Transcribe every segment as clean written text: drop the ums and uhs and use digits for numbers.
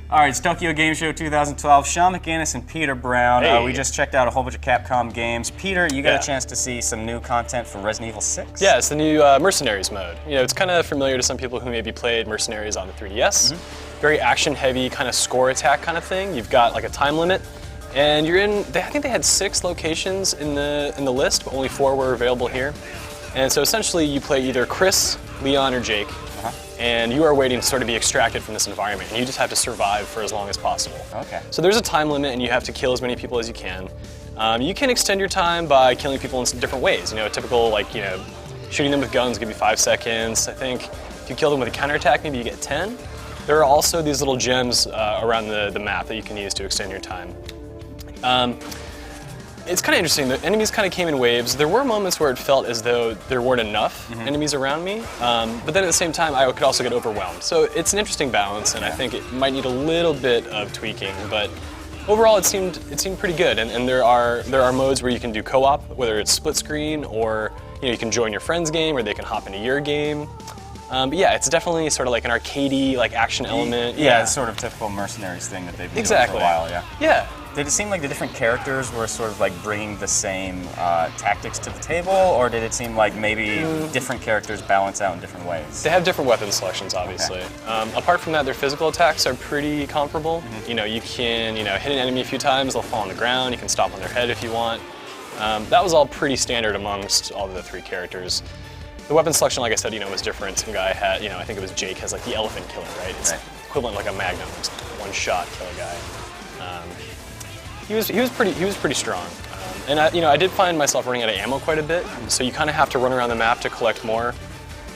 All right, it's Tokyo Game Show 2012. Sean McGinnis and Peter Brown. Hey. We just checked out a whole bunch of Capcom games. Peter, you got a chance to see some new content for Resident Evil 6? Yeah, it's the new Mercenaries mode. You know, it's kind of familiar to some people who maybe played Mercenaries on the 3DS. Very action-heavy, kind of score attack kind of thing. You've got like a time limit, and you're in. I think they had 6 locations in the list, but only 4 were available here. And so essentially, you play either Chris, Leon, or Jake. And you are waiting to sort of be extracted from this environment, and you just have to survive for as long as possible. Okay. So there's a time limit, and you have to kill as many people as you can. You can extend your time by killing people in different ways. You know, a typical, like, you know, shooting them with guns give you 5 seconds. I think if you kill them with a counterattack, maybe you get 10. There are also these little gems around the map that you can use to extend your time. It's kind of interesting. The enemies kind of came in waves. There were moments where it felt as though there weren't enough enemies around me, but then at the same time, I could also get overwhelmed. So it's an interesting balance, and I think it might need a little bit of tweaking. But overall, it seemed pretty good. And there are modes where you can do co-op, whether it's split screen or you can join your friend's game, or they can hop into your game. But yeah, it's definitely sort of like an arcadey, like action element. Yeah, it's sort of typical Mercenaries thing that they've been doing for a while. Yeah. Did it seem like the different characters were sort of like bringing the same tactics to the table, or did it seem like maybe different characters balance out in different ways? They have different weapon selections, obviously. Apart from that, their physical attacks are pretty comparable. You know, you can hit an enemy a few times, they'll fall on the ground, you can stomp on their head if you want. That was all pretty standard amongst all of the 3 characters. The weapon selection, like I said, was different. Some guy had, I think it was Jake, has like the elephant killer, right? It's equivalent like a Magnum, just one shot kill a guy. He was pretty strong, and I did find myself running out of ammo quite a bit. So you kind of have to run around the map to collect more,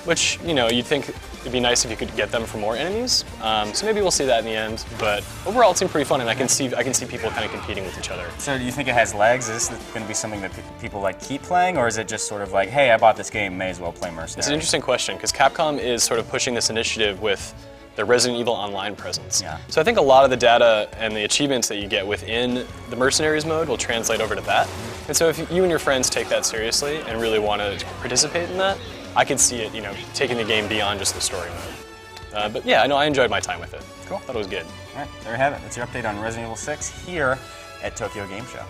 which you'd think it'd be nice if you could get them from more enemies. So maybe we'll see that in the end. But overall, it seemed pretty fun, and I can see people kind of competing with each other. So do you think it has legs? Is this going to be something that people like keep playing, or is it just sort of like, hey, I bought this game, may as well play Mercenaries? It's an interesting question because Capcom is sort of pushing this initiative with the Resident Evil Online presence. So I think a lot of the data and the achievements that you get within the Mercenaries mode will translate over to that. And so if you and your friends take that seriously and really want to participate in that, I could see it, taking the game beyond just the story mode. But yeah, I enjoyed my time with it. Cool. Thought it was good. All right, there you have it. That's your update on Resident Evil 6 here at Tokyo Game Show.